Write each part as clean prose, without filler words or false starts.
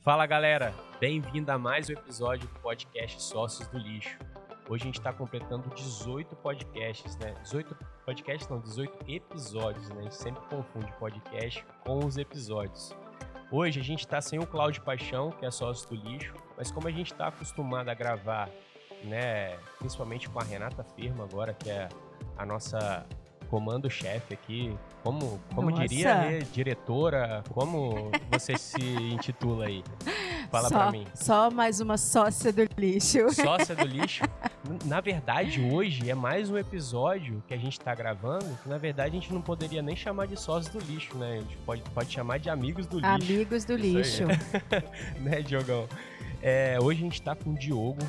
Fala galera, bem-vindo a mais um episódio do podcast Sócios do Lixo. Hoje a gente está completando 18 podcasts, né? 18 episódios, né? A gente sempre confunde podcast com os episódios. Hoje a gente está sem o Cláudio Paixão, que é sócio do Lixo, mas como a gente está acostumado a gravar, né? Principalmente com a Renata Firmo agora, que é a nossa comando-chefe aqui, como diria, né, diretora, como você se intitula aí? Fala pra mim. Só mais uma sócia do lixo. Sócia do lixo? Na verdade, hoje é mais um episódio que a gente tá gravando, que na verdade a gente não poderia nem chamar de sócios do lixo, né? A gente pode chamar de amigos do lixo. Amigos do lixo. Né, Diogão? Hoje a gente tá com o Diogo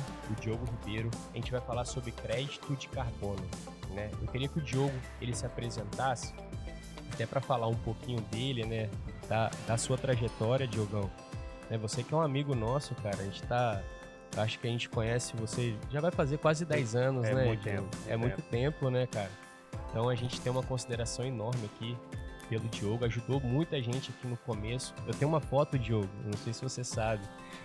Ribeiro. A gente vai falar sobre crédito de carbono, né? Eu queria que o Diogo ele se apresentasse, até para falar um pouquinho dele, né? Da sua trajetória, Diogão. Você que é um amigo nosso, cara, acho que a gente conhece você, já vai fazer quase 10 anos, né? Muito tempo. Muito tempo, né, cara? Então a gente tem uma consideração enorme aqui pelo Diogo, ajudou muita gente aqui no começo. Eu tenho uma foto, Diogo, não sei se você sabe,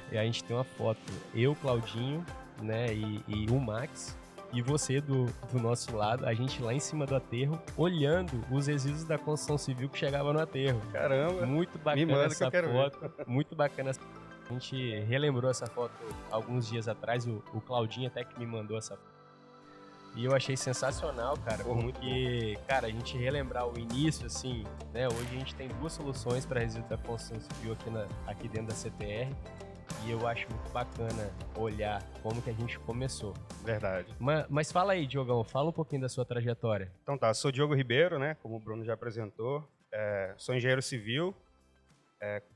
a gente tem uma foto, eu, Claudinho, né, e o Max, e você do nosso lado, a gente lá em cima do aterro, olhando os resíduos da construção civil que chegavam no aterro. Caramba! Muito bacana essa foto, muito bacana. A gente relembrou essa foto alguns dias atrás, o Claudinho até que me mandou essa foto. E eu achei sensacional, cara, porque, cara, a gente relembrar o início, assim, né, hoje a gente tem duas soluções para resíduo da construção civil aqui dentro da CTR. E eu acho muito bacana olhar como que a gente começou. Verdade. Mas fala aí, Diogão, fala um pouquinho da sua trajetória. Então tá, sou Diogo Ribeiro, né, como o Bruno já apresentou. Sou engenheiro civil,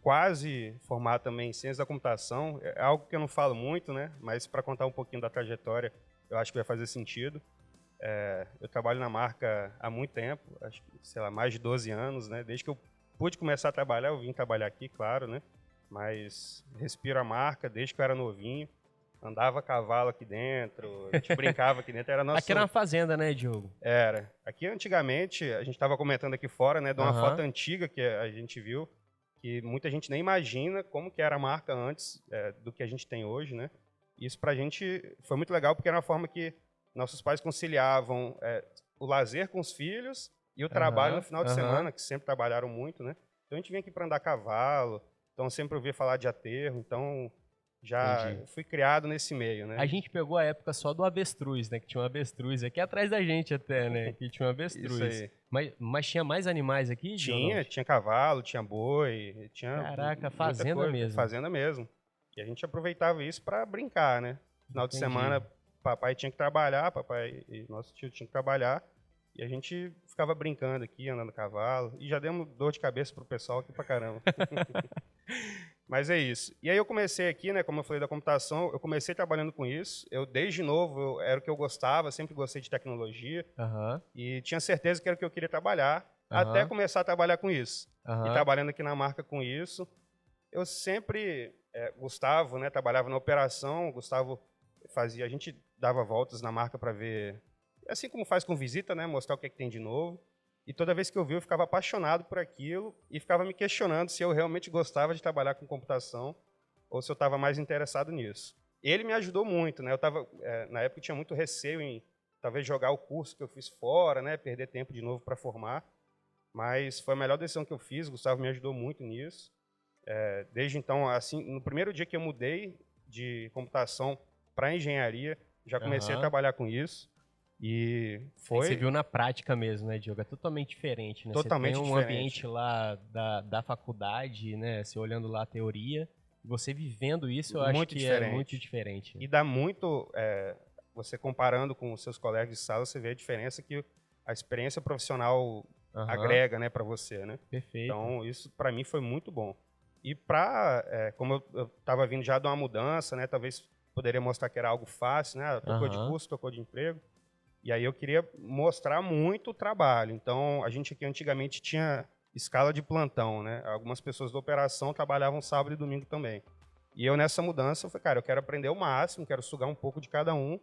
quase formado também em ciência da computação. É algo que eu não falo muito, né, mas para contar um pouquinho da trajetória, eu acho que vai fazer sentido. Eu trabalho na marca há muito tempo, acho que, sei lá, mais de 12 anos, né, desde que eu pude começar a trabalhar, eu vim trabalhar aqui, claro, né. Mas respiro a marca desde que eu era novinho, andava a cavalo aqui dentro, a gente brincava aqui dentro. Aqui era uma fazenda, né, Diogo? Era. Aqui antigamente, a gente estava comentando aqui fora, né, de uma foto antiga que a gente viu, que muita gente nem imagina como que era a marca antes do que a gente tem hoje, né? Isso pra gente foi muito legal porque era uma forma que nossos pais conciliavam o lazer com os filhos e o trabalho no final de semana, que sempre trabalharam muito, né? Então a gente vinha aqui para andar a cavalo. Então, sempre ouvi falar de aterro, então já fui criado nesse meio, né? A gente pegou a época só do avestruz, né? Que tinha um avestruz aqui atrás da gente até, né? Que tinha um avestruz. Isso aí. Mas tinha mais animais aqui? Tinha cavalo, tinha boi, tinha... Caraca, fazenda mesmo. Fazenda mesmo. E a gente aproveitava isso para brincar, né? Final de semana, papai tinha que trabalhar, papai e nosso tio tinha que trabalhar. E a gente ficava brincando aqui, andando a cavalo. E já demos dor de cabeça pro pessoal aqui pra caramba. Mas é isso. E aí eu comecei aqui, né, como eu falei da computação, eu comecei trabalhando com isso. Eu, desde novo, era o que eu gostava, sempre gostei de tecnologia. E tinha certeza que era o que eu queria trabalhar, até começar a trabalhar com isso. E trabalhando aqui na marca com isso, eu sempre, Gustavo, né, trabalhava na operação, Gustavo a gente dava voltas na marca para ver... Assim como faz com visita, né? Mostrar o que tem de novo. E toda vez que eu vi, eu ficava apaixonado por aquilo e ficava me questionando se eu realmente gostava de trabalhar com computação ou se eu estava mais interessado nisso. Ele me ajudou muito, né? Na época eu tinha muito receio em talvez jogar o curso que eu fiz fora, né? Perder tempo de novo para formar. Mas foi a melhor decisão que eu fiz. O Gustavo me ajudou muito nisso. Desde então, assim, no primeiro dia que eu mudei de computação para engenharia, já comecei a trabalhar com isso. E foi... Você viu na prática mesmo, né, Diogo? É totalmente diferente, né? Totalmente diferente. Você tem um ambiente diferente. lá da faculdade, né? Você olhando lá a teoria, e você vivendo isso, eu acho que é muito diferente. E dá muito... você comparando com os seus colegas de sala, você vê a diferença que a experiência profissional agrega, né, para você, né? Perfeito. Então, isso para mim foi muito bom. E como eu estava vindo já de uma mudança, né? Talvez poderia mostrar que era algo fácil, né? Trocou de curso, trocou de emprego. E aí eu queria mostrar muito o trabalho. Então, a gente aqui antigamente tinha escala de plantão, né? Algumas pessoas da operação trabalhavam sábado e domingo também. E eu, nessa mudança, eu falei, cara, eu quero aprender o máximo, quero sugar um pouco de cada um.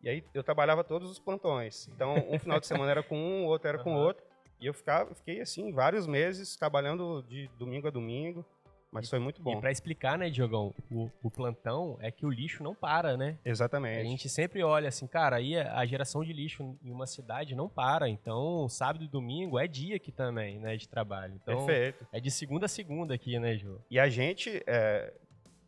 E aí eu trabalhava todos os plantões. Então, um final de semana era com um, outro era com outro. E eu fiquei assim, vários meses, trabalhando de domingo a domingo. Mas foi muito bom. E pra explicar, né, Diogão, o plantão é que o lixo não para, né? Exatamente. A gente sempre olha assim, cara, aí a geração de lixo em uma cidade não para. Então, sábado e domingo é dia aqui também, né, de trabalho. Então, Perfeito. é de segunda a segunda aqui, né, Jô? E a gente,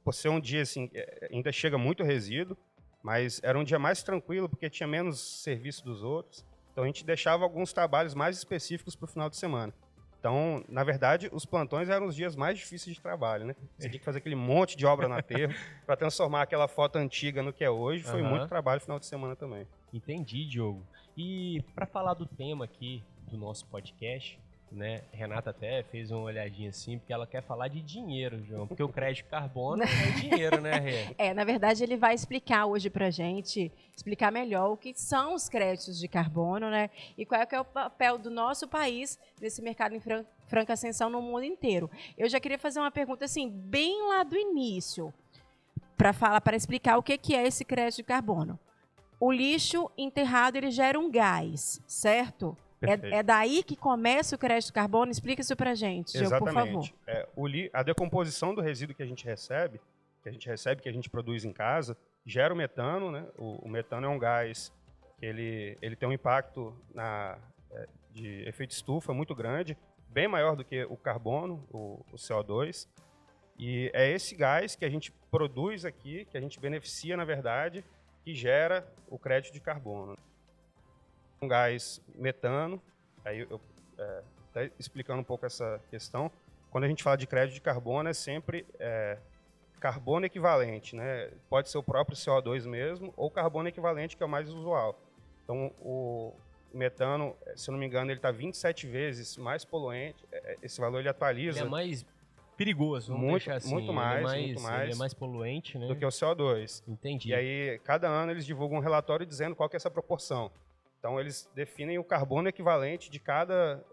por ser um dia assim, ainda chega muito resíduo, mas era um dia mais tranquilo porque tinha menos serviço dos outros. Então, a gente deixava alguns trabalhos mais específicos para o final de semana. Então, na verdade, os plantões eram os dias mais difíceis de trabalho, né? Você tinha que fazer aquele monte de obra no aterro para transformar aquela foto antiga no que é hoje. Foi muito trabalho no final de semana também. Entendi, Diogo. E para falar do tema aqui do nosso podcast, né? Renata até fez uma olhadinha assim, porque ela quer falar de dinheiro, João. Porque o crédito carbono é dinheiro, né, Rê? Na verdade, ele vai explicar hoje pra gente, explicar melhor o que são os créditos de carbono, né? E qual é que é o papel do nosso país nesse mercado em franca ascensão no mundo inteiro. Eu já queria fazer uma pergunta, assim, bem lá do início, para explicar o que é esse crédito de carbono. O lixo enterrado, ele gera um gás, certo? É daí que começa o crédito de carbono? Explica isso pra gente, Gil, por favor. A decomposição do resíduo que a gente recebe, que a gente produz em casa, gera o metano, né? O metano é um gás que ele tem um impacto de efeito estufa muito grande, bem maior do que o carbono, o CO2. E é esse gás que a gente produz aqui, que a gente beneficia, na verdade, que gera o crédito de carbono. Um gás metano, aí até explicando um pouco essa questão, quando a gente fala de crédito de carbono é sempre carbono equivalente, né? Pode ser o próprio CO2 mesmo, ou carbono equivalente, que é o mais usual. Então, o metano, se eu não me engano, ele está 27 vezes mais poluente, esse valor ele atualiza. Ele é mais perigoso, vamos deixar assim. Muito mais. Ele é mais poluente, né? Do que o CO2. Entendi. E aí, cada ano eles divulgam um relatório dizendo qual que é essa proporção. Então, eles definem o carbono equivalente de cada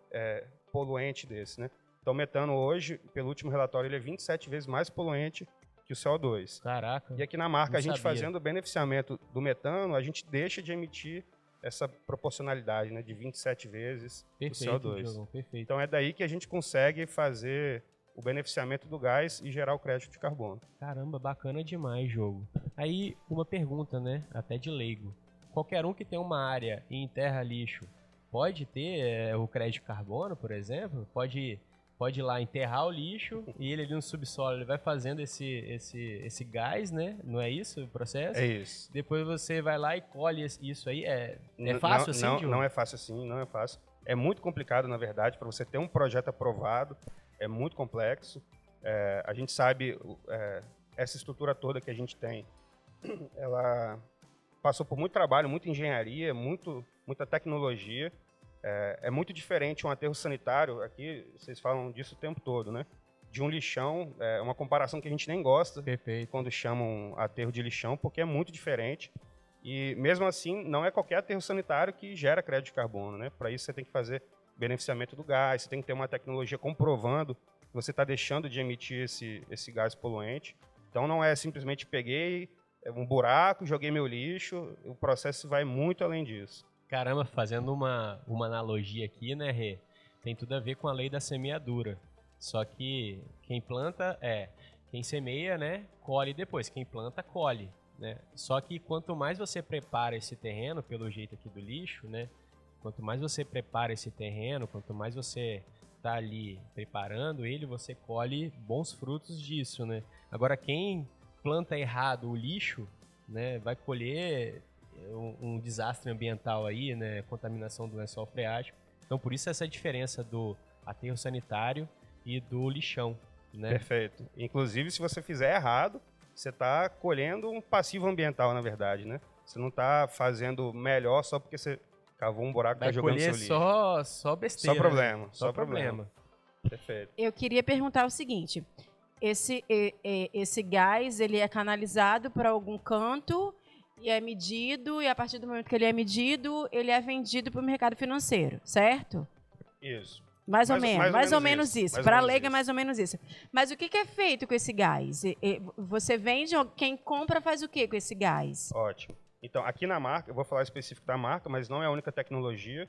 poluente desse, né? Então, o metano hoje, pelo último relatório, ele é 27 vezes mais poluente que o CO2. Caraca. E aqui na marca, a gente fazendo o beneficiamento do metano, a gente deixa de emitir essa proporcionalidade, né, de 27 vezes o CO2. Diogo, perfeito. Então, é daí que a gente consegue fazer o beneficiamento do gás e gerar o crédito de carbono. Caramba, bacana demais, jogo. Aí, uma pergunta, né, até de leigo. Qualquer um que tem uma área e enterra lixo pode ter o crédito de carbono, por exemplo? Pode ir lá enterrar o lixo e ele ali no subsolo ele vai fazendo esse gás, né? Não é isso o processo? É isso. Depois você vai lá e colhe isso aí. É fácil assim, Diogo? Não é fácil assim, não é fácil. É muito complicado, na verdade, para você ter um projeto aprovado. É muito complexo. A gente sabe, essa estrutura toda que a gente tem, ela passou por muito trabalho, muita engenharia, muita tecnologia. É muito diferente um aterro sanitário, aqui vocês falam disso o tempo todo, né? De um lixão, é uma comparação que a gente nem gosta. Perfeito. Quando chamam aterro de lixão, porque é muito diferente. E mesmo assim, não é qualquer aterro sanitário que gera crédito de carbono, né? Para isso você tem que fazer beneficiamento do gás, você tem que ter uma tecnologia comprovando que você está deixando de emitir esse gás poluente. Então não é simplesmente peguei um buraco, joguei meu lixo, o processo vai muito além disso. Caramba, fazendo uma analogia aqui, né, Rê? Tem tudo a ver com a lei da semeadura. Só que quem planta quem semeia, né, colhe depois. Quem planta, colhe, né? Só que quanto mais você prepara esse terreno, pelo jeito aqui do lixo, né? Quanto mais você prepara esse terreno, quanto mais você tá ali preparando ele, você colhe bons frutos disso, né? Agora, quem planta errado o lixo, né, vai colher um desastre ambiental aí, né, contaminação do lençol freático. Então, por isso essa diferença do aterro sanitário e do lixão, né? Perfeito. Inclusive, se você fizer errado, você está colhendo um passivo ambiental, na verdade, né? Você não está fazendo melhor só porque você cavou um buraco e está jogando seu lixo. Só besteira. Só problema. Né? Só problema. Perfeito. Eu queria perguntar o seguinte, esse gás, ele é canalizado para algum canto e é medido, e a partir do momento que ele é medido, ele é vendido para o mercado financeiro, certo? Isso. Mais ou menos isso. Para a leiga, é mais ou menos isso. Mas o que é feito com esse gás? Você vende, quem compra faz o que com esse gás? Ótimo. Então, aqui na marca, eu vou falar específico da marca, mas não é a única tecnologia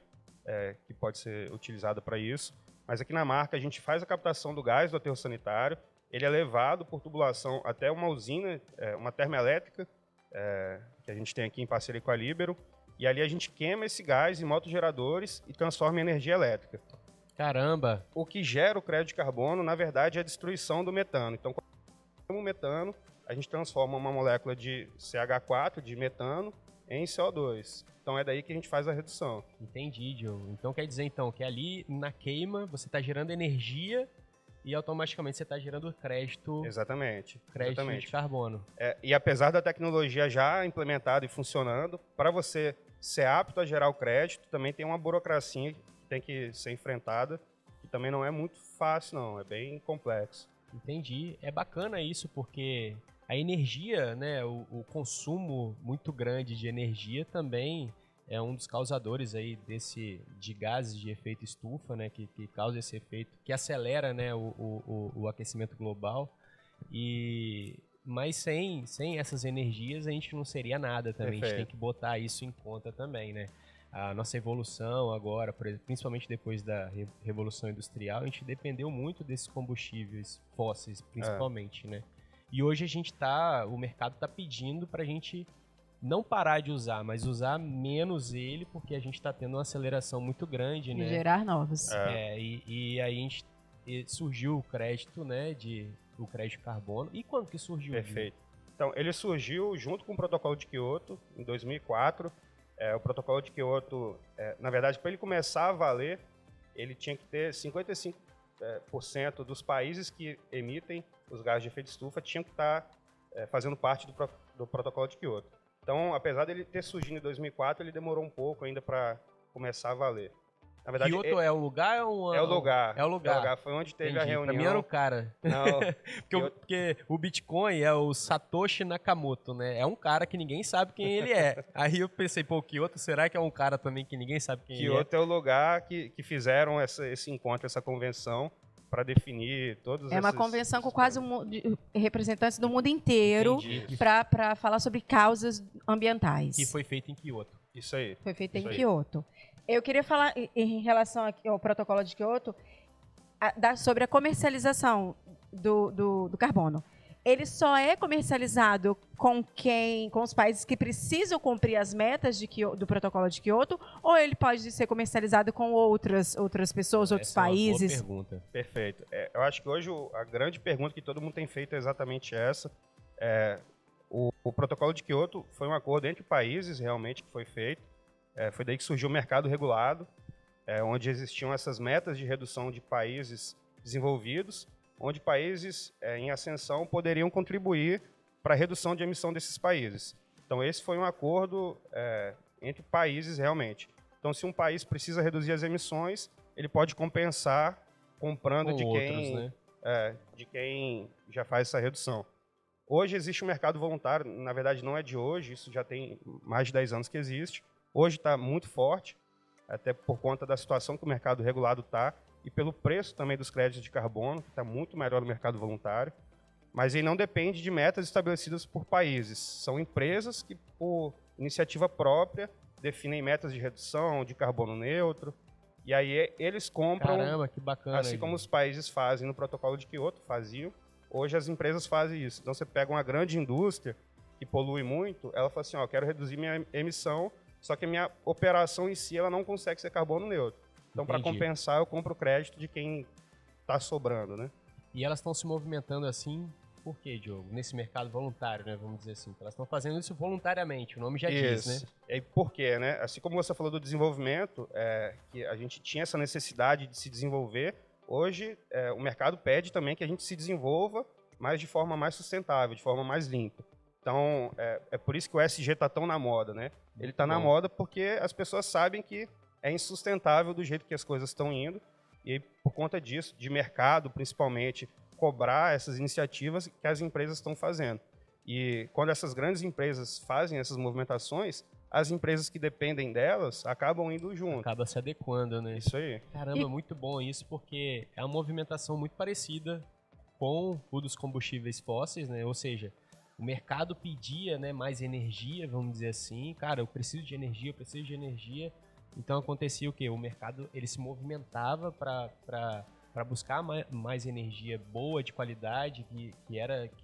que pode ser utilizada para isso. Mas aqui na marca, a gente faz a captação do gás do aterro sanitário, ele é levado por tubulação até uma usina, uma termoelétrica, que a gente tem aqui em parceria com a Libero, e ali a gente queima esse gás em motogeradores e transforma em energia elétrica. Caramba! O que gera o crédito de carbono, na verdade, é a destruição do metano. Então, quando o metano, a gente transforma uma molécula de CH4, de metano, em CO2. Então é daí que a gente faz a redução. Entendi, Diogo. Então quer dizer que ali na queima você está gerando energia e automaticamente você está gerando crédito. Exatamente. Crédito exatamente. de carbono. E apesar da tecnologia já implementada e funcionando, para você ser apto a gerar o crédito, também tem uma burocracia que tem que ser enfrentada, que também não é muito fácil, não. É bem complexo. Entendi. É bacana isso porque a energia, né, o consumo muito grande de energia também é um dos causadores aí de gases de efeito estufa, né, que causa esse efeito, que acelera, né, o aquecimento global. Mas sem essas energias a gente não seria nada também. Perfeito. A gente tem que botar isso em conta também, né? A nossa evolução agora, principalmente depois da Revolução Industrial, a gente dependeu muito desses combustíveis fósseis, principalmente, né? E hoje o mercado está pedindo para a gente não parar de usar, mas usar menos ele, porque a gente está tendo uma aceleração muito grande, né? E gerar novos. E aí surgiu o crédito, né, o crédito de carbono. E quando que surgiu? Perfeito. Então, ele surgiu junto com o Protocolo de Kyoto, em 2004. O Protocolo de Kyoto, na verdade, para ele começar a valer, ele tinha que ter 55% dos países que emitem os gases de efeito estufa tinham que estar fazendo parte do Protocolo de Kyoto. Então, apesar dele ter surgido em 2004, ele demorou um pouco ainda para começar a valer. Na verdade, Kyoto é o lugar ou é o lugar? É o lugar. Foi onde teve Entendi. a reunião. Pra mim era o cara. Não. porque o Bitcoin é o Satoshi Nakamoto, né? É um cara que ninguém sabe quem ele é. Aí eu pensei, Kyoto, será que é um cara também que ninguém sabe quem ele é? Kyoto é o lugar que fizeram esse encontro, essa convenção, para definir todos uma convenção com quase representantes do mundo inteiro para falar sobre causas ambientais. Que foi feito em Kyoto. Isso aí. Foi feito em Kyoto. Eu queria falar em relação ao protocolo de Kyoto sobre a comercialização do carbono. Ele só é comercializado com os países que precisam cumprir as metas do protocolo de Kyoto, ou ele pode ser comercializado com outras pessoas, outros países? Essa é uma boa pergunta. Perfeito. Eu acho que hoje a grande pergunta que todo mundo tem feito é exatamente essa. O protocolo de Kyoto foi um acordo entre países realmente que foi feito. Foi daí que surgiu o mercado regulado, onde existiam essas metas de redução de países desenvolvidos, onde países em ascensão poderiam contribuir para a redução de emissão desses países. Então, esse foi um acordo entre países realmente. Então, se um país precisa reduzir as emissões, ele pode compensar comprando de quem já faz essa redução. Hoje existe um mercado voluntário, na verdade não é de hoje, isso já tem mais de 10 anos que existe. Hoje está muito forte, até por conta da situação que o mercado regulado está e pelo preço também dos créditos de carbono, que está muito melhor no mercado voluntário. Mas ele não depende de metas estabelecidas por países. São empresas que, por iniciativa própria, definem metas de redução, de carbono neutro. E aí eles compram, caramba, que bacana, assim como os países fazem no protocolo de Kyoto, faziam. Hoje as empresas fazem isso. Então você pega uma grande indústria que polui muito, ela fala assim, eu quero reduzir minha emissão, só que a minha operação em si ela não consegue ser carbono neutro. Então, para compensar, eu compro o crédito de quem está sobrando, né? E elas estão se movimentando assim, por quê, Diogo? Nesse mercado voluntário, né? Vamos dizer assim. Elas estão fazendo isso voluntariamente, o nome já diz, né? E por quê, né? Assim como você falou do desenvolvimento, que a gente tinha essa necessidade de se desenvolver, hoje o mercado pede também que a gente se desenvolva, mas de forma mais sustentável, de forma mais limpa. Então, é por isso que o ESG está tão na moda, né? Ele está na moda porque as pessoas sabem que é insustentável do jeito que as coisas estão indo. E aí, por conta disso, de mercado principalmente, cobrar essas iniciativas que as empresas estão fazendo. E quando essas grandes empresas fazem essas movimentações, as empresas que dependem delas acabam indo junto. Acaba se adequando, né? Isso aí. Caramba, muito bom isso, porque é uma movimentação muito parecida com o dos combustíveis fósseis, né? Ou seja, o mercado pedia, né, mais energia, vamos dizer assim. Cara, eu preciso de energia. Então acontecia o quê? O mercado ele se movimentava para para buscar mais energia boa, de qualidade, que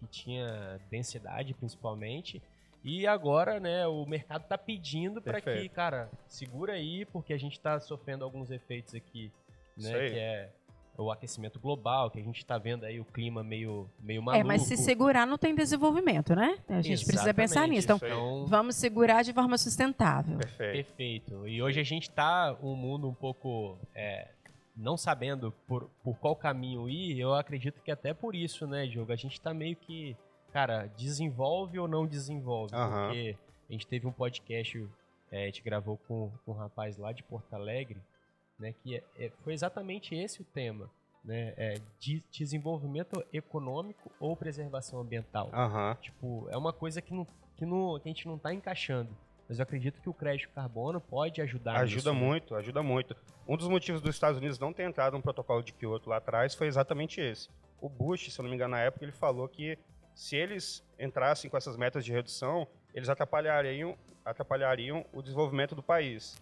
tinha densidade principalmente. E agora, né, o mercado tá pedindo para que, cara, segura aí, porque a gente tá sofrendo alguns efeitos aqui, né, que é o aquecimento global, que a gente tá vendo aí o clima meio maluco. Mas se segurar não tem desenvolvimento, né? A gente precisa pensar nisso. Então, vamos segurar de forma sustentável. Perfeito. E hoje a gente tá um mundo um pouco não sabendo por qual caminho ir. Eu acredito que até por isso, né, Diogo? A gente tá meio que, cara, desenvolve ou não desenvolve? Porque a gente teve um podcast, a gente gravou com um rapaz lá de Porto Alegre, né, que foi exatamente esse o tema, né, de desenvolvimento econômico ou preservação ambiental. Tipo, é uma coisa que a gente não está encaixando, mas eu acredito que o crédito carbono pode ajudar nisso. Ajuda muito. Um dos motivos dos Estados Unidos não ter entrado no protocolo de Kyoto lá atrás foi exatamente esse. O Bush, se eu não me engano, na época, ele falou que se eles entrassem com essas metas de redução, eles atrapalhariam o desenvolvimento do país.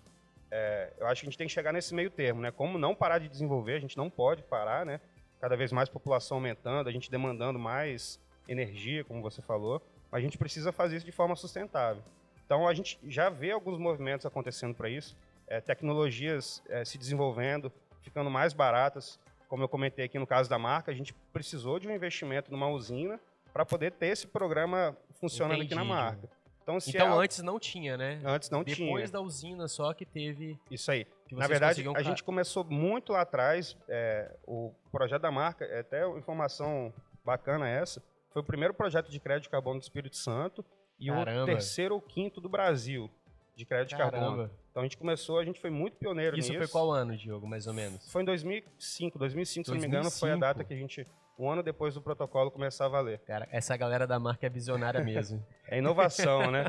Eu acho que a gente tem que chegar nesse meio termo, né? Como não parar de desenvolver, a gente não pode parar, né? Cada vez mais população aumentando, a gente demandando mais energia, como você falou, mas a gente precisa fazer isso de forma sustentável. Então, a gente já vê alguns movimentos acontecendo para isso, tecnologias se desenvolvendo, ficando mais baratas. Como eu comentei aqui no caso da marca, a gente precisou de um investimento numa usina para poder ter esse programa funcionando aqui na marca. Então antes não tinha, né? Antes não tinha. Depois da usina só que teve... Isso aí. Na verdade, a gente começou muito lá atrás, o projeto da marca, até uma informação bacana essa, foi o primeiro projeto de crédito de carbono do Espírito Santo e o terceiro ou quinto do Brasil de crédito de carbono. Então a gente foi muito pioneiro nisso. Isso foi qual ano, Diogo, mais ou menos? Foi em 2005, se não me engano, foi a data que a gente... Um ano depois do protocolo começar a valer. Cara, essa galera da marca é visionária mesmo. É inovação, né?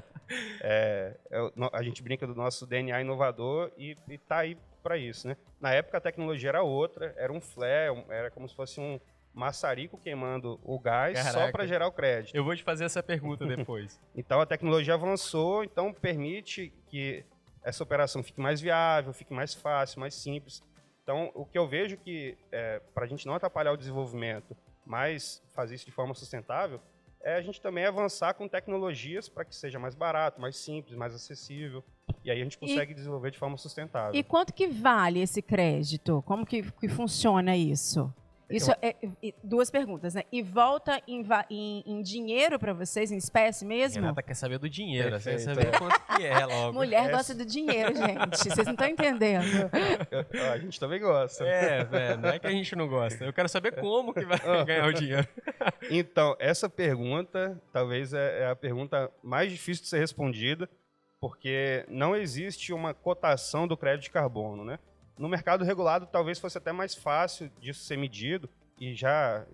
A gente brinca do nosso DNA inovador e tá aí para isso, né? Na época a tecnologia era outra, era um flare, era como se fosse um maçarico queimando o gás só para gerar o crédito. Eu vou te fazer essa pergunta depois. Então a tecnologia avançou, então permite que essa operação fique mais viável, fique mais fácil, mais simples. Então, o que eu vejo que, para a gente não atrapalhar o desenvolvimento, mas fazer isso de forma sustentável, é a gente também avançar com tecnologias para que seja mais barato, mais simples, mais acessível. E aí a gente consegue desenvolver de forma sustentável. E quanto que vale esse crédito? Como que funciona isso? Isso duas perguntas, né? E volta em dinheiro para vocês, em espécie mesmo? Renata quer saber do dinheiro, você quer saber quanto que é logo. Mulher gosta do dinheiro, gente. Vocês não estão entendendo. A gente também gosta. Não é que a gente não gosta. Eu quero saber como que vai ganhar o dinheiro. Então, essa pergunta talvez é a pergunta mais difícil de ser respondida, porque não existe uma cotação do crédito de carbono, né? No mercado regulado, talvez fosse até mais fácil disso ser medido, e já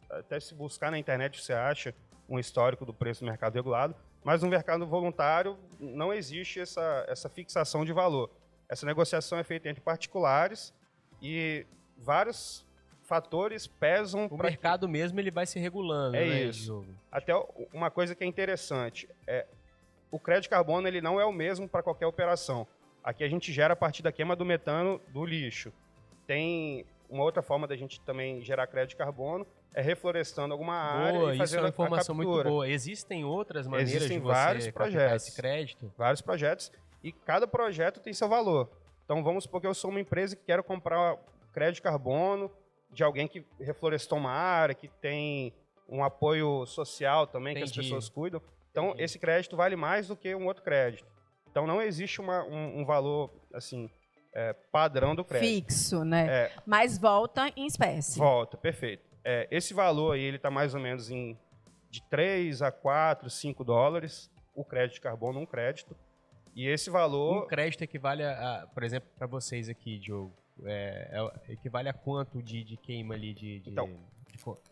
até se buscar na internet você acha um histórico do preço do mercado regulado, mas no mercado voluntário não existe essa fixação de valor. Essa negociação é feita entre particulares e vários fatores pesam... O mercado mesmo ele vai se regulando, né? Isso. Jogo. Até uma coisa que é interessante, o crédito de carbono ele não é o mesmo para qualquer operação. Aqui a gente gera a partir da queima do metano do lixo. Tem uma outra forma da gente também gerar crédito de carbono, reflorestando alguma área e fazendo a captura. Isso é uma informação muito boa. Existem outras maneiras de você captar esse crédito? Vários projetos, e cada projeto tem seu valor. Então vamos supor que eu sou uma empresa que quero comprar crédito de carbono de alguém que reflorestou uma área, que tem um apoio social também, que as pessoas cuidam. Então esse crédito vale mais do que um outro crédito. Então, não existe um valor, assim, padrão do crédito. Fixo, né? Mas volta em espécie. Volta, perfeito. Esse valor aí, ele está mais ou menos de 3 a 4, 5 dólares, o crédito de carbono, um crédito. E esse valor... Um crédito equivale a, por exemplo, para vocês aqui, Diogo, equivale a quanto de queima ali Então,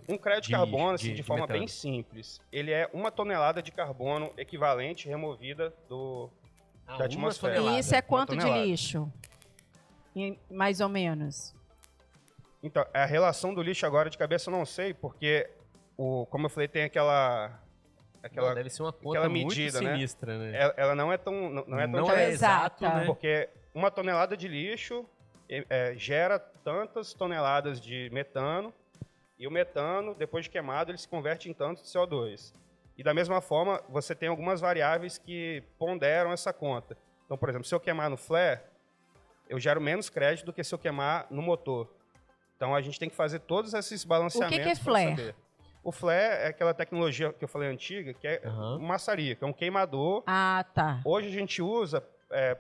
um crédito de carbono, assim, de forma bem simples, ele é 1 tonelada de carbono equivalente removida da atmosfera. E isso é quanto de lixo? Mais ou menos. Então, a relação do lixo agora de cabeça eu não sei, porque, como eu falei, tem aquela deve ser uma conta medida, muito sinistra, né? Ela não é tão exata, né? Porque 1 tonelada de lixo gera tantas toneladas de metano, e o metano, depois de queimado, ele se converte em tanto de CO2. E da mesma forma, você tem algumas variáveis que ponderam essa conta. Então, por exemplo, se eu queimar no flare, eu gero menos crédito do que se eu queimar no motor. Então, a gente tem que fazer todos esses balanceamentos. O que é flare? Saber. O flare é aquela tecnologia que eu falei antiga, que é um maçarico, é um queimador. Ah, tá. Hoje a gente usa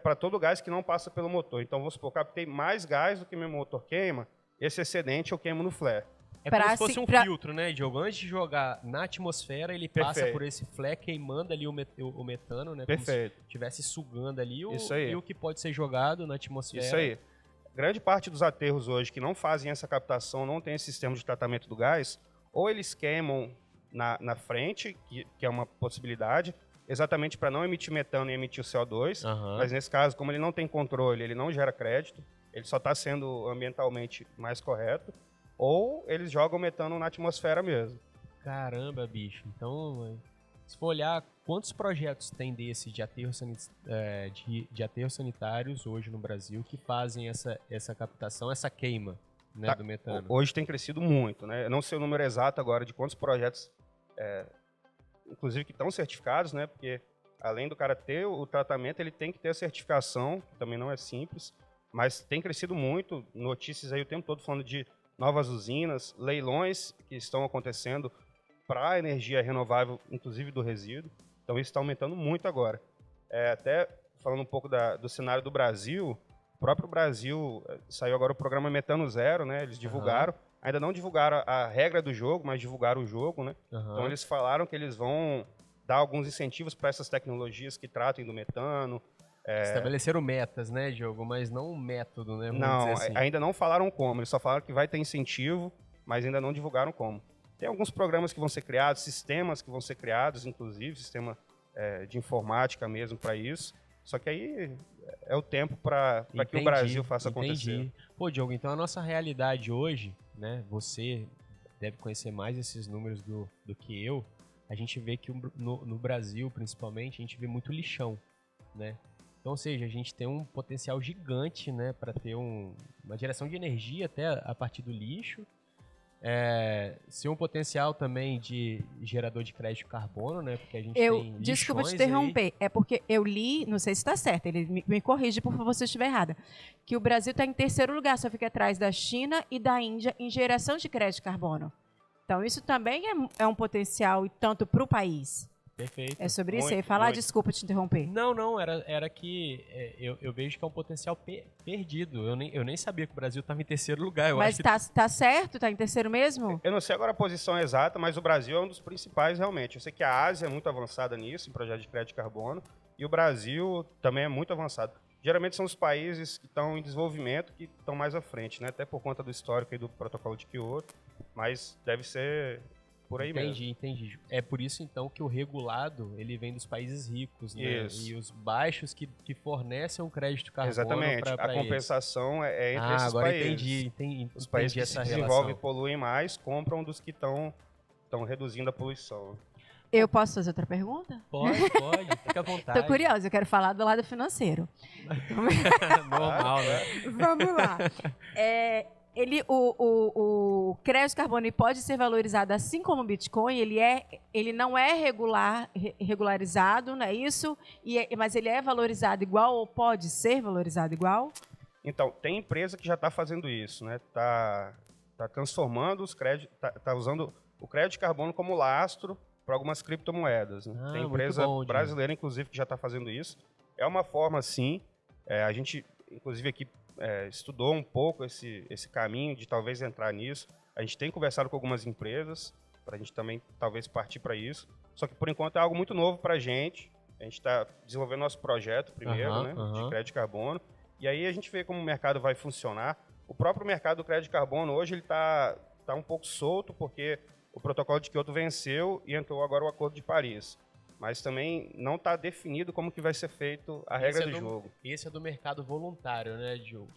para todo gás que não passa pelo motor. Então, vamos supor que eu captei mais gás do que meu motor queima, esse excedente eu queimo no flare. É como se fosse um filtro, né, Diogo? Antes de jogar na atmosfera, ele passa por esse flare, queimando ali o metano, né? Perfeito. Como se estivesse sugando ali e o que pode ser jogado na atmosfera. Isso aí. Grande parte dos aterros hoje que não fazem essa captação, não tem esse sistema de tratamento do gás, ou eles queimam na frente, que é uma possibilidade, exatamente para não emitir metano e emitir o CO2, mas nesse caso, como ele não tem controle, ele não gera crédito, ele só está sendo ambientalmente mais correto, ou eles jogam metano na atmosfera mesmo. Caramba, bicho. Então, se for olhar quantos projetos tem desse de aterros sanitários hoje no Brasil que fazem essa captação, essa queima, né, do metano? Hoje tem crescido muito, né? Eu não sei o número exato agora de quantos projetos, inclusive que estão certificados, né? Porque além do cara ter o tratamento, ele tem que ter a certificação, que também não é simples, mas tem crescido muito. Notícias aí o tempo todo falando de novas usinas, leilões que estão acontecendo para a energia renovável, inclusive do resíduo. Então isso está aumentando muito agora. Até falando um pouco do cenário do Brasil, o próprio Brasil, saiu agora o programa Metano Zero, né? Eles divulgaram, ainda não divulgaram a regra do jogo, mas divulgaram o jogo, né? Então eles falaram que eles vão dar alguns incentivos para essas tecnologias que tratem do metano. Estabeleceram metas, né, Diogo? Mas não um método, né? Não, assim. Ainda não falaram como. Eles só falaram que vai ter incentivo, mas ainda não divulgaram como. Tem alguns programas que vão ser criados, sistemas que vão ser criados, inclusive, sistema de informática mesmo para isso. Só que aí é o tempo para que o Brasil faça acontecer. Pô, Diogo, então a nossa realidade hoje, né? Você deve conhecer mais esses números do que eu. A gente vê que no Brasil, principalmente, a gente vê muito lixão, né? Então, ou seja, a gente tem um potencial gigante, né, para ter uma geração de energia até a partir do lixo, ser um potencial também de gerador de crédito de carbono, né, porque a gente tem lixões. Desculpa te interromper, é porque eu li, não sei se está certo, ele me corrige por favor se eu estiver errada, que o Brasil está em terceiro lugar, só fica atrás da China e da Índia em geração de crédito de carbono. Então, isso também é um potencial tanto para o país. Perfeito. É sobre isso aí. Falar, desculpa te interromper. Não, era que eu vejo que é um potencial perdido. Eu nem sabia que o Brasil estava em terceiro lugar. Mas tá certo? Tá em terceiro mesmo? Eu não sei agora a posição exata, mas o Brasil é um dos principais realmente. Eu sei que a Ásia é muito avançada nisso, em projeto de crédito de carbono, e o Brasil também é muito avançado. Geralmente são os países que estão em desenvolvimento que estão mais à frente, né? Até por conta do histórico aí do protocolo de Kyoto, mas deve ser por aí mesmo. Entendi. É por isso, então, que o regulado, ele vem dos países ricos, né? Isso. E os baixos que fornecem o crédito de carbono. Exatamente. A compensação é entre esses agora países. Entendi os países que essa se desenvolvem e poluem mais, compram dos que estão reduzindo a poluição. Eu posso fazer outra pergunta? Pode, fica à vontade. Tô curiosa, eu quero falar do lado financeiro. Normal, né? Vamos lá. O crédito de carbono pode ser valorizado assim como o Bitcoin, ele não é regularizado, não é isso? Mas ele é valorizado igual ou pode ser valorizado igual? Então, tem empresa que já está fazendo isso, né? Tá transformando os créditos, tá usando o crédito de carbono como lastro para algumas criptomoedas. Né? Tem empresa brasileira, inclusive, que já está fazendo isso. É uma forma, sim. A gente, inclusive, aqui estudou um pouco esse caminho de talvez entrar nisso. A gente tem conversado com algumas empresas para a gente também talvez partir para isso. Só que, por enquanto, é algo muito novo para a gente. A gente está desenvolvendo nosso projeto primeiro, de crédito de carbono. E aí a gente vê como o mercado vai funcionar. O próprio mercado do crédito de carbono hoje ele está um pouco solto porque o protocolo de Kyoto venceu e entrou agora o Acordo de Paris. Mas também não está definido como que vai ser feito a regra do jogo. Esse é do mercado voluntário, né, Diogo?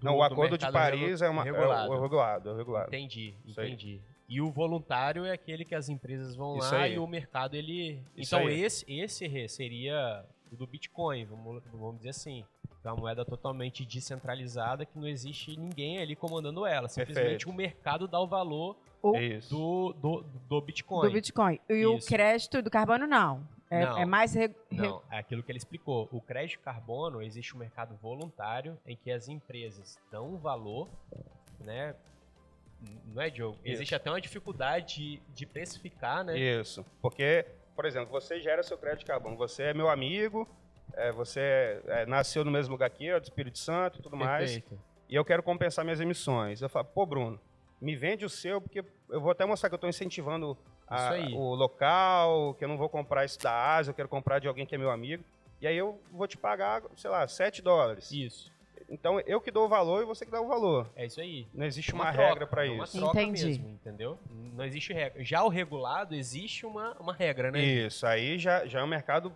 Não, o Acordo de Paris é o regulado. Entendi. E o voluntário é aquele que as empresas vão lá e o mercado ele... Então esse seria o do Bitcoin, vamos dizer assim. Então, é uma moeda totalmente descentralizada que não existe ninguém ali comandando ela. Simplesmente Perfeito. o mercado dá o valor Isso. do Bitcoin. Do Bitcoin. E o crédito do carbono, não. Não. É mais... Não, é aquilo que ele explicou. O crédito carbono, existe um mercado voluntário em que as empresas dão um valor, né? Não é, Diogo? Isso. Existe até uma dificuldade de precificar, né? Isso. Porque, por exemplo, você gera seu crédito de carbono. Você é meu amigo, você nasceu no mesmo lugar que eu, do Espírito Santo e tudo mais. Perfeito. E eu quero compensar minhas emissões. Eu falo, pô, Bruno, me vende o seu, porque eu vou até mostrar que eu estou incentivando o local, que eu não vou comprar isso da Ásia, eu quero comprar de alguém que é meu amigo. E aí eu vou te pagar, sei lá, $7. Isso. Então eu que dou o valor e você que dá o valor. É isso aí. Não existe É uma troca, regra para é uma isso. troca Entendi. mesmo, entendeu? Não existe regra. Já o regulado, existe uma regra, né? Isso, aí já é um mercado,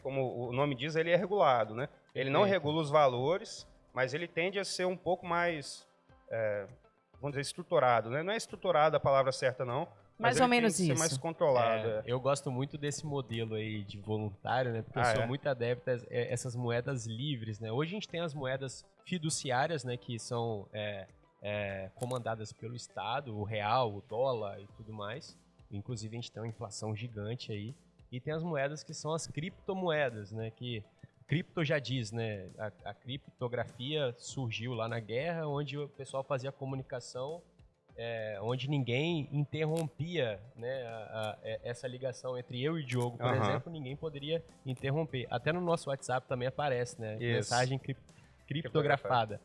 como o nome diz, ele é regulado, né? Ele não Perfeito. regula os valores, mas ele tende a ser um pouco mais, vamos dizer, estruturado, né? Não é estruturado a palavra certa, não. Mais Mas ou ele menos tem que ser isso. mais controlado. Eu gosto muito desse modelo aí de voluntário, né? Porque eu Ah, sou é? muito adepto a essas moedas livres, né? Hoje a gente tem as moedas fiduciárias, né? Que são comandadas pelo Estado, o real, o dólar e tudo mais. Inclusive a gente tem uma inflação gigante aí. E tem as moedas que são as criptomoedas, né? Que cripto já diz, né? A criptografia surgiu lá na guerra, onde o pessoal fazia comunicação onde ninguém interrompia, né, essa ligação entre eu e o Diogo, por exemplo, ninguém poderia interromper. Até no nosso WhatsApp também aparece, né, mensagem criptografada.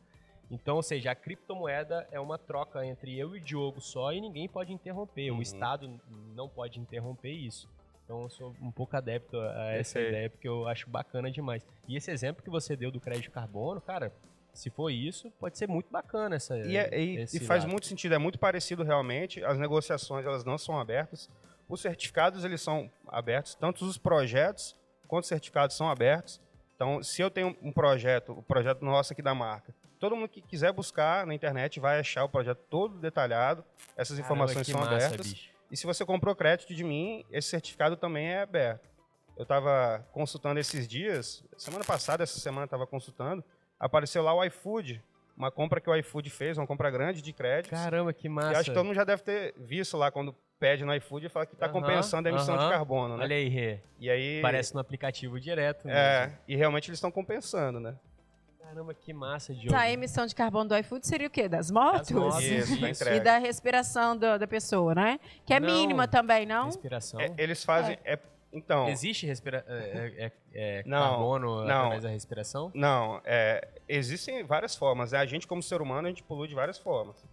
Então, ou seja, a criptomoeda é uma troca entre eu e o Diogo só e ninguém pode interromper. O Estado não pode interromper isso. Então, eu sou um pouco adepto a essa ideia, porque eu acho bacana demais. E esse exemplo que você deu do crédito de carbono, cara, se for isso, pode ser muito bacana E faz muito sentido, é muito parecido realmente. As negociações, elas não são abertas. Os certificados, eles são abertos. Tanto os projetos quanto os certificados são abertos. Então, se eu tenho um projeto, o projeto nosso aqui da marca, todo mundo que quiser buscar na internet vai achar o projeto todo detalhado. Essas informações são abertas. Bicho. E se você comprou crédito de mim, esse certificado também é aberto. Eu estava consultando esses dias, semana passada, essa semana estava consultando, apareceu lá o iFood, uma compra que o iFood fez, uma compra grande de créditos. Caramba, que massa. E acho que todo mundo já deve ter visto lá quando pede no iFood e fala que está compensando a emissão de carbono, né? Olha aí, Rê. E aí, parece no aplicativo direto mesmo. E realmente eles estão compensando, né? Caramba, que massa, Diogo. A emissão de carbono do iFood seria o quê? Das motos? Isso, da entrega. E da respiração da pessoa, né? Que é mínima também, não? Respiração? Eles fazem... Então, existe carbono através da respiração? Não, existem várias formas. A gente, como ser humano, a gente polui de várias formas.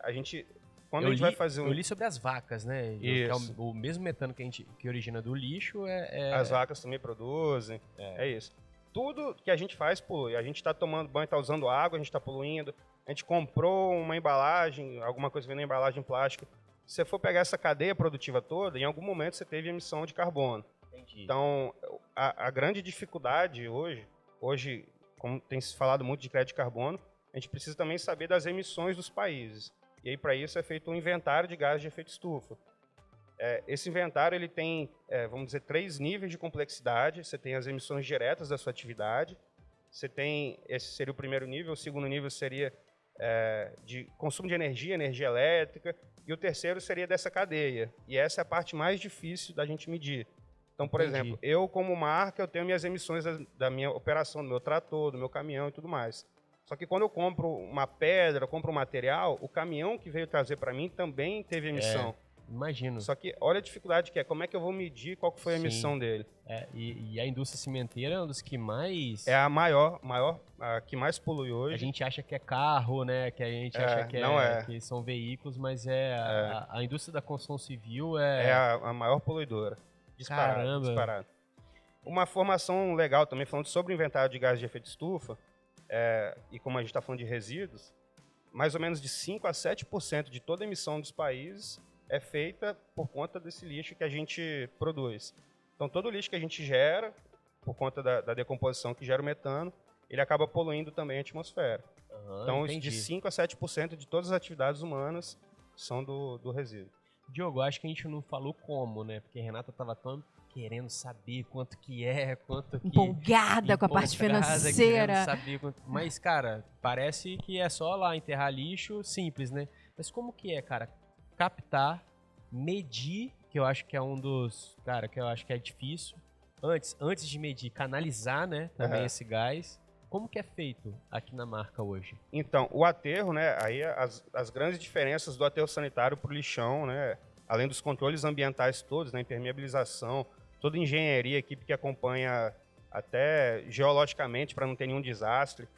A gente... Quando a gente vai fazer Eu li sobre as vacas, né? Isso. Que é o mesmo metano que origina do lixo As vacas também produzem. É isso. Tudo que a gente faz polui. A gente está tomando banho, está usando água, a gente está poluindo. A gente comprou uma embalagem, alguma coisa vem na embalagem plástica. Se você for pegar essa cadeia produtiva toda, em algum momento você teve emissão de carbono. Entendi. Então, a grande dificuldade hoje, como tem se falado muito de crédito de carbono, a gente precisa também saber das emissões dos países. E aí, para isso, é feito um inventário de gases de efeito estufa. Esse inventário ele tem, vamos dizer, 3 níveis de complexidade. Você tem as emissões diretas da sua atividade. Esse seria o primeiro nível. O segundo nível seria de consumo de energia elétrica. E o terceiro seria dessa cadeia. E essa é a parte mais difícil da gente medir. Então, por exemplo, eu como marca, eu tenho minhas emissões da minha operação, do meu trator, do meu caminhão e tudo mais. Só que quando eu compro uma pedra, eu compro um material, o caminhão que veio trazer para mim também teve emissão. Imagino. Só que olha a dificuldade que é. Como é que eu vou medir qual que foi a emissão dele? E a indústria cimenteira é um dos que mais... É a maior, a que mais polui hoje. A gente acha que é carro, né? Que a gente acha que são veículos, mas a indústria da construção civil é a maior poluidora. Disparado. Uma formação legal também, falando sobre o inventário de gases de efeito estufa, e como a gente está falando de resíduos, mais ou menos de 5% a 7% de toda a emissão dos países é feita por conta desse lixo que a gente produz. Então, todo o lixo que a gente gera, por conta da decomposição que gera o metano, ele acaba poluindo também a atmosfera. Então, de 5% a 7% de todas as atividades humanas são do resíduo. Diogo, acho que a gente não falou como, né? Porque a Renata estava tão querendo saber quanto que é, quanto que... Empolgada com a parte financeira. Querendo saber quanto... Mas, cara, parece que é só lá enterrar lixo, simples, né? Mas como que é, cara? Captar, medir, que eu acho que é um dos... Cara, que eu acho que é difícil. Antes de medir, canalizar, né? Também esse gás. Como que é feito aqui na marca hoje? Então, o aterro, né? Aí as grandes diferenças do aterro sanitário para o lixão, né? Além dos controles ambientais todos, né? Impermeabilização, toda a engenharia, equipe que acompanha até geologicamente para não ter nenhum desastre.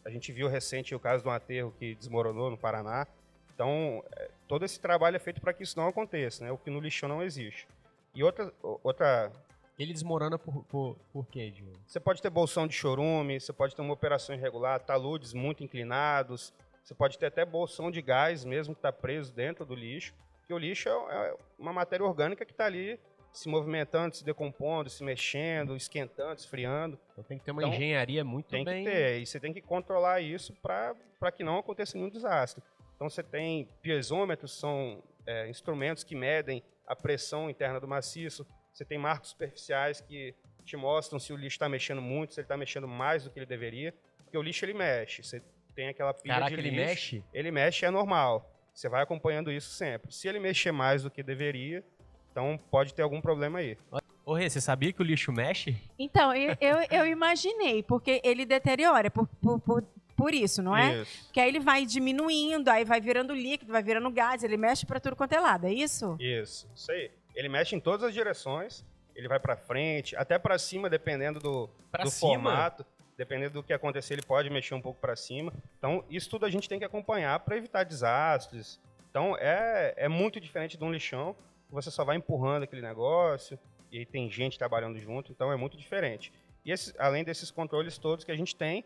A gente viu recente o caso de um aterro que desmoronou no Paraná. Então, todo esse trabalho é feito para que isso não aconteça, né? O que no lixão não existe. E outra Ele desmorona por quê, Diogo? Você pode ter bolsão de chorume, você pode ter uma operação irregular, taludes muito inclinados, você pode ter até bolsão de gás mesmo que está preso dentro do lixo, porque o lixo é uma matéria orgânica que está ali se movimentando, se decompondo, se mexendo, esquentando, esfriando. Então tem que ter uma engenharia muito bem... Tem que ter, e você tem que controlar isso para que não aconteça nenhum desastre. Então você tem piezômetros, são instrumentos que medem a pressão interna do maciço. Você tem marcos superficiais que te mostram se o lixo está mexendo muito, se ele está mexendo mais do que ele deveria. Porque o lixo, ele mexe. Você tem aquela pilha de lixo. Ele mexe? Ele mexe, é normal. Você vai acompanhando isso sempre. Se ele mexer mais do que deveria, então pode ter algum problema aí. Ô, Rê, você sabia que o lixo mexe? Então, eu imaginei, porque ele deteriora por isso, não é? Isso. Porque aí ele vai diminuindo, aí vai virando líquido, vai virando gás, ele mexe para tudo quanto é lado, é isso? Isso aí. Ele mexe em todas as direções, ele vai para frente, até para cima, dependendo do formato. Dependendo do que acontecer, ele pode mexer um pouco para cima. Então, isso tudo a gente tem que acompanhar para evitar desastres. Então, é muito diferente de um lixão. Você só vai empurrando aquele negócio e tem gente trabalhando junto. Então, é muito diferente. E além desses controles todos que a gente tem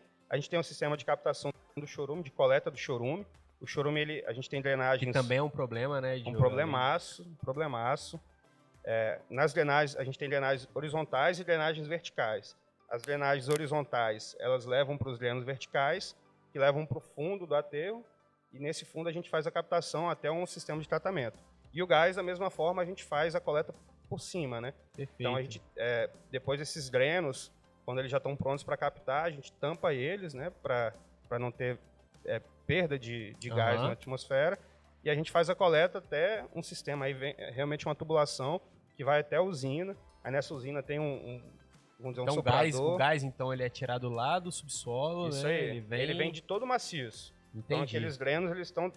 um sistema de captação do chorume, de coleta do chorume. O chorume, a gente tem drenagens... Que também é um problema, né? Um problemaço. Nas drenagens, a gente tem drenagens horizontais e drenagens verticais. As drenagens horizontais, elas levam para os drenos verticais, que levam para o fundo do aterro, e nesse fundo a gente faz a captação até um sistema de tratamento. E o gás, da mesma forma, a gente faz a coleta por cima, né? Perfeito. Então, a gente, depois desses drenos, quando eles já estão prontos para captar, a gente tampa eles, né? Para não ter perda de gás na atmosfera. E a gente faz a coleta até um sistema, aí vem realmente uma tubulação que vai até a usina. Aí nessa usina tem vamos dizer, um soprador. O gás, então, ele é tirado lá do subsolo, Isso né? aí. Ele vem de todo o maciço. Entendi. Então, aqueles drenos, eles estão...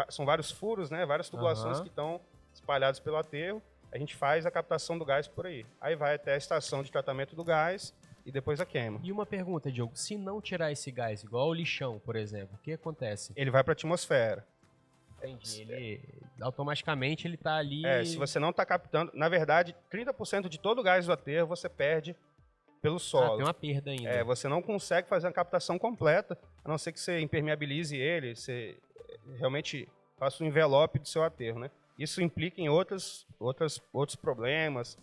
são vários furos, né? Várias tubulações que estão espalhadas pelo aterro. A gente faz a captação do gás por aí. Aí vai até a estação de tratamento do gás e depois a queima. E uma pergunta, Diogo. Se não tirar esse gás, igual o lixão, por exemplo, o que acontece? Ele vai para a atmosfera. Entendi. Automaticamente ele está ali... Se você não está captando... Na verdade, 30% de todo o gás do aterro você perde pelo solo. Tem uma perda ainda. Você não consegue fazer uma captação completa, a não ser que você impermeabilize ele, você realmente faça um envelope do seu aterro, né? Isso implica em outros problemas.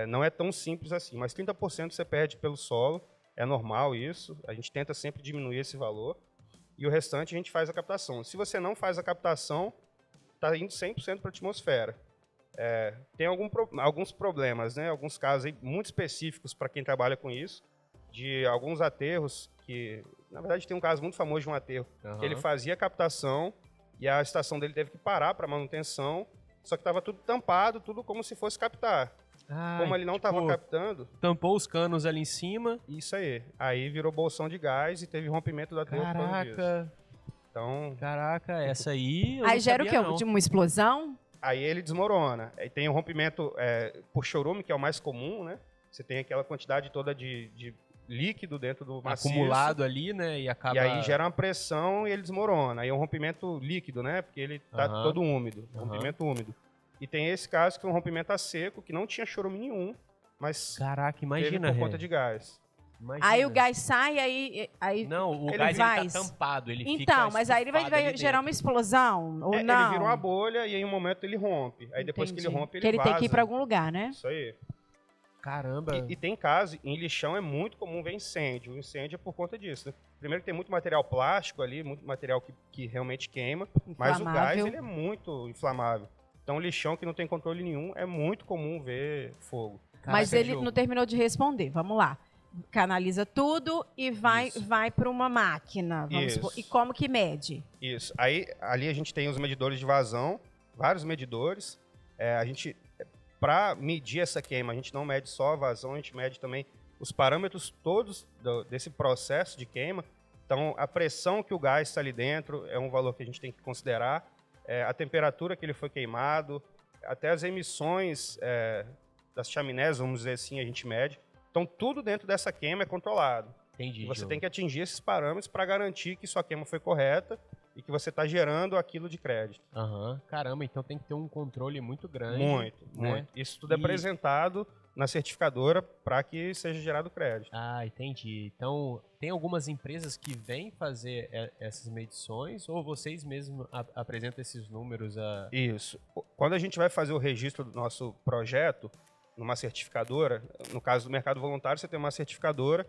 Não é tão simples assim, mas 30% você perde pelo solo, é normal isso. A gente tenta sempre diminuir esse valor. E o restante a gente faz a captação. Se você não faz a captação, está indo 100% para a atmosfera. Tem alguns problemas, né? Alguns casos aí muito específicos para quem trabalha com isso, de alguns aterros que... Na verdade, tem um caso muito famoso de um aterro, que ele fazia a captação e a estação dele teve que parar para manutenção, só que estava tudo tampado, tudo como se fosse captar. Como ele não estava captando... Tampou os canos ali em cima. Isso aí. Aí virou bolsão de gás e teve rompimento da aterro por causa disso. Então... Caraca, essa aí... Aí gera o quê? De uma explosão? Aí ele desmorona. Aí tem um rompimento por chorume, que é o mais comum, né? Você tem aquela quantidade toda de líquido dentro do maciço. Acumulado ali, né? E acaba... E aí gera uma pressão e ele desmorona. Aí é um rompimento líquido, né? Porque ele tá todo úmido. Rompimento úmido. E tem esse caso que é um rompimento a seco, que não tinha chorume nenhum, mas caraca, imagina, por conta de gás. Imagina. Aí o gás sai, aí não, o gás ele tá tampado, ele fica então, mas aí ele vai gerar uma explosão, ou não? Ele vira uma bolha e em um momento ele rompe. Aí depois que ele rompe, ele vaza. Que ele tem que ir para algum lugar, né? Isso aí. Caramba. E tem caso, em lixão é muito comum ver incêndio. O incêndio é por conta disso, né? Primeiro que tem muito material plástico ali, muito material que realmente queima, mas o gás ele é muito inflamável. Então, lixão que não tem controle nenhum, é muito comum ver fogo. Mas ele não terminou de responder. Vamos lá. Canaliza tudo e vai para uma máquina. Vamos supor. E como que mede? Isso. Aí, ali a gente tem os medidores de vazão, vários medidores. Para medir essa queima, a gente não mede só a vazão, a gente mede também os parâmetros todos desse processo de queima. Então, a pressão que o gás está ali dentro é um valor que a gente tem que considerar. A temperatura que ele foi queimado, até as emissões das chaminés, vamos dizer assim, a gente mede. Então, tudo dentro dessa queima é controlado. Entendi. E você tem que atingir esses parâmetros para garantir que sua queima foi correta e que você está gerando aquilo de crédito. Caramba, então tem que ter um controle muito grande. Muito. Isso tudo é apresentado na certificadora para que seja gerado crédito. Entendi. Então, tem algumas empresas que vêm fazer essas medições ou vocês mesmos apresentam esses números? Isso. Quando a gente vai fazer o registro do nosso projeto numa certificadora, no caso do mercado voluntário, você tem uma certificadora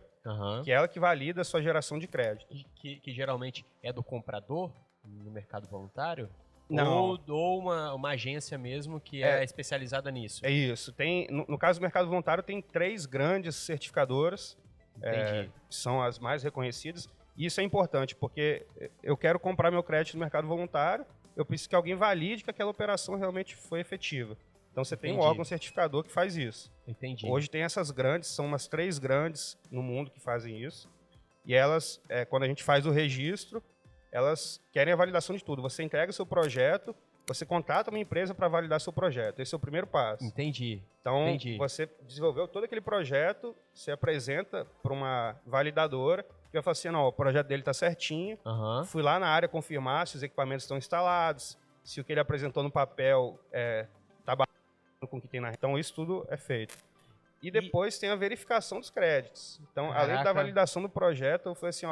que é ela que valida a sua geração de crédito. Que geralmente é do comprador no mercado voluntário? Não. Ou uma agência mesmo que é especializada nisso? É isso. No caso do mercado voluntário, tem 3 grandes certificadoras, que são as mais reconhecidas. E isso é importante, porque eu quero comprar meu crédito no mercado voluntário, eu preciso que alguém valide que aquela operação realmente foi efetiva. Então você tem um órgão certificador que faz isso. Entendi. Hoje tem essas grandes, são umas 3 grandes no mundo que fazem isso. E elas, quando a gente faz o registro, elas querem a validação de tudo. Você entrega o seu projeto, você contrata uma empresa para validar seu projeto. Esse é o primeiro passo. Entendi. Então, você desenvolveu todo aquele projeto, você apresenta para uma validadora, que vai falar assim, não, o projeto dele está certinho, fui lá na área confirmar se os equipamentos estão instalados, se o que ele apresentou no papel está batendo com o que tem na... Então, isso tudo é feito. E depois tem a verificação dos créditos. Então, além da validação do projeto, eu falei assim,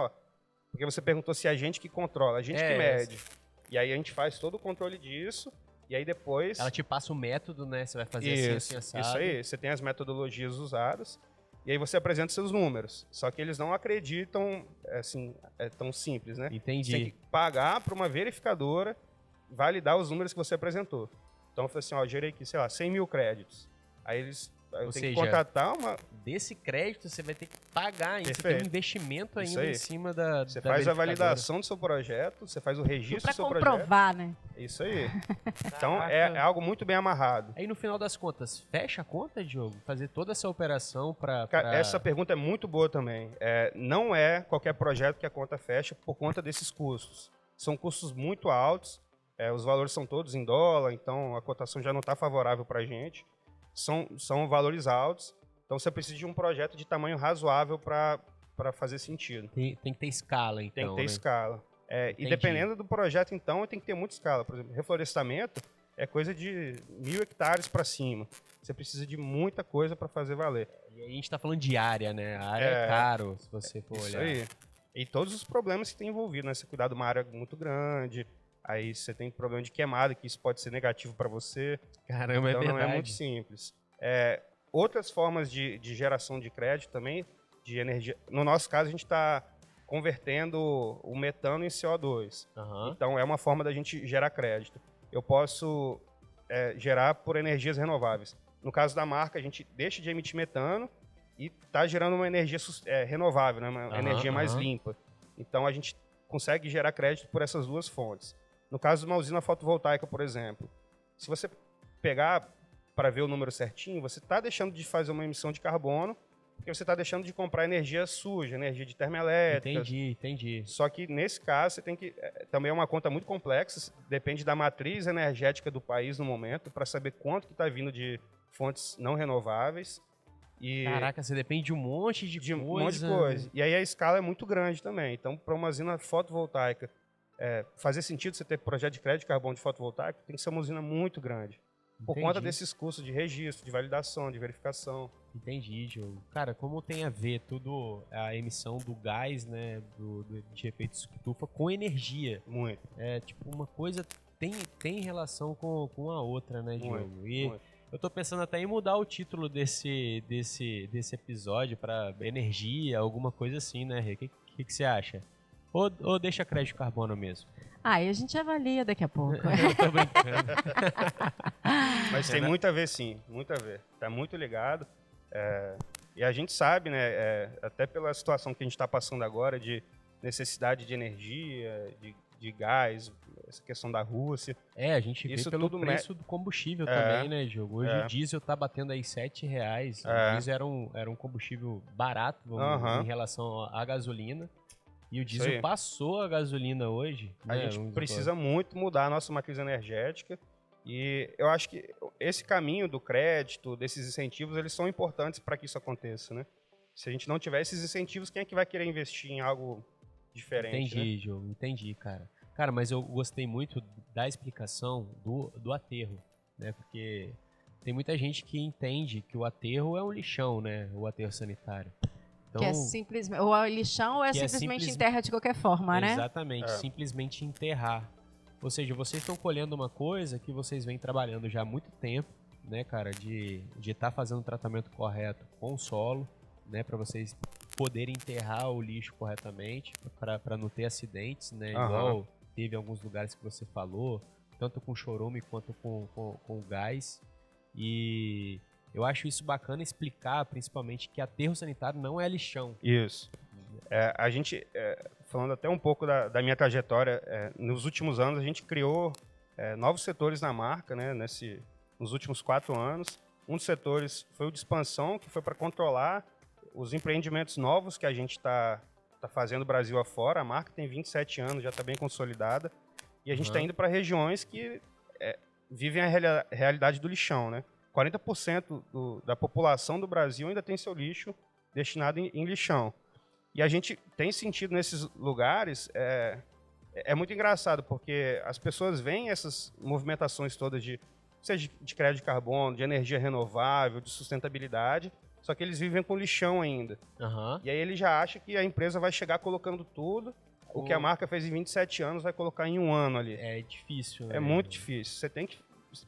porque você perguntou se é a gente que controla, a gente que mede. E aí a gente faz todo o controle disso, e aí depois... Ela te passa o método, né? Você vai fazer assim, assado. Isso aí, você tem as metodologias usadas, e aí você apresenta seus números. Só que eles não acreditam, assim, é tão simples, né? Entendi. Você tem que pagar para uma verificadora validar os números que você apresentou. Então eu falei assim, eu gerei aqui, sei lá, 100 mil créditos. Aí eu tenho que contratar uma... Desse crédito, você vai ter que pagar ainda. Você tem um investimento ainda em cima da Você faz a validação do seu projeto, você faz o registro do seu projeto. Para comprovar, né? Isso aí. Então, é algo muito bem amarrado. Aí, no final das contas, fecha a conta, Diogo? Fazer toda essa operação para... Essa pergunta é muito boa também. Não é qualquer projeto que a conta fecha por conta desses custos. São custos muito altos. Os valores são todos em dólar, então a cotação já não está favorável para a gente. São valores altos, então você precisa de um projeto de tamanho razoável para fazer sentido. Tem que ter escala, então. Tem que ter escala. E dependendo do projeto, então, tem que ter muita escala. Por exemplo, reflorestamento é coisa de 1.000 hectares para cima. Você precisa de muita coisa para fazer valer. E aí a gente está falando de área, né? A área é caro, se você for olhar. Isso aí. E todos os problemas que tem envolvido, né? Você cuidar de uma área muito grande... Aí você tem problema de queimada, que isso pode ser negativo para você. Caramba, então é verdade. Não é muito simples. Outras formas de geração de crédito também, de energia. No nosso caso, a gente está convertendo o metano em CO2. Então, é uma forma da gente gerar crédito. Eu posso gerar por energias renováveis. No caso da marca, a gente deixa de emitir metano e está gerando uma energia renovável, né? Uma energia mais limpa. Então, a gente consegue gerar crédito por essas duas fontes. No caso de uma usina fotovoltaica, por exemplo, se você pegar para ver o número certinho, você está deixando de fazer uma emissão de carbono, porque você está deixando de comprar energia suja, energia de termoelétrica. Entendi. Só que, nesse caso, você tem que... também é uma conta muito complexa, depende da matriz energética do país no momento, para saber quanto que está vindo de fontes não renováveis. Caraca, você depende de um monte de coisa. Um monte de coisa. E aí a escala é muito grande também. Então, para uma usina fotovoltaica, fazer sentido você ter projeto de crédito de carbono de fotovoltaico, tem que ser uma usina muito grande. Por conta desses custos de registro, de validação, de verificação. Entendi, Diogo. Cara, como tem a ver tudo a emissão do gás, né, de efeito estufa com energia? Muito. Tipo, uma coisa tem relação com a outra, né, Diogo? Muito. Eu tô pensando até em mudar o título desse episódio para energia, alguma coisa assim, né, Rê? O que você acha? Ou deixa crédito de carbono mesmo? Aí a gente avalia daqui a pouco. Eu tô brincando. Mas tem muito a ver, sim. Muito a ver. Tá muito ligado. E a gente sabe, né? Até pela situação que a gente está passando agora de necessidade de energia, de gás, essa questão da Rússia. A gente Isso vê pelo tudo preço do combustível também, né, Diogo? Hoje o diesel tá batendo aí R$7. O diesel era um combustível barato em relação à gasolina. E o diesel passou a gasolina hoje. A né? gente precisa muito mudar a nossa matriz energética. E eu acho que esse caminho do crédito, desses incentivos, eles são importantes para que isso aconteça, né? Se a gente não tiver esses incentivos, quem é que vai querer investir em algo diferente? Entendi, né? Diogo, entendi, cara. Cara, mas eu gostei muito da explicação do aterro, né? Porque tem muita gente que entende que o aterro é um lixão, né? O aterro sanitário. Então, que é simplesmente, ou é lixão ou é simplesmente enterra de qualquer forma, né? Exatamente, simplesmente enterrar. Ou seja, vocês estão colhendo uma coisa que vocês vêm trabalhando já há muito tempo, né, cara, de estar fazendo o tratamento correto com o solo, né, para vocês poderem enterrar o lixo corretamente, para não ter acidentes, né, igual teve em alguns lugares que você falou, tanto com chorume quanto com o gás. E eu acho isso bacana explicar, principalmente, que aterro sanitário não é lixão. Isso. A gente, falando até um pouco da minha trajetória, nos últimos anos a gente criou novos setores na marca, né, nos últimos 4 anos. Um dos setores foi o de expansão, que foi para controlar os empreendimentos novos que a gente está fazendo Brasil afora. A marca tem 27 anos, já está bem consolidada. E a gente está indo para regiões que vivem a realidade do lixão, né? 40% da população do Brasil ainda tem seu lixo destinado em lixão. E a gente tem sentido nesses lugares, é muito engraçado, porque as pessoas veem essas movimentações todas seja de crédito de carbono, de energia renovável, de sustentabilidade, só que eles vivem com lixão ainda. E aí ele já acha que a empresa vai chegar colocando tudo, o que a marca fez em 27 anos vai colocar em 1 ano ali. É difícil, né? É muito difícil. Você tem que,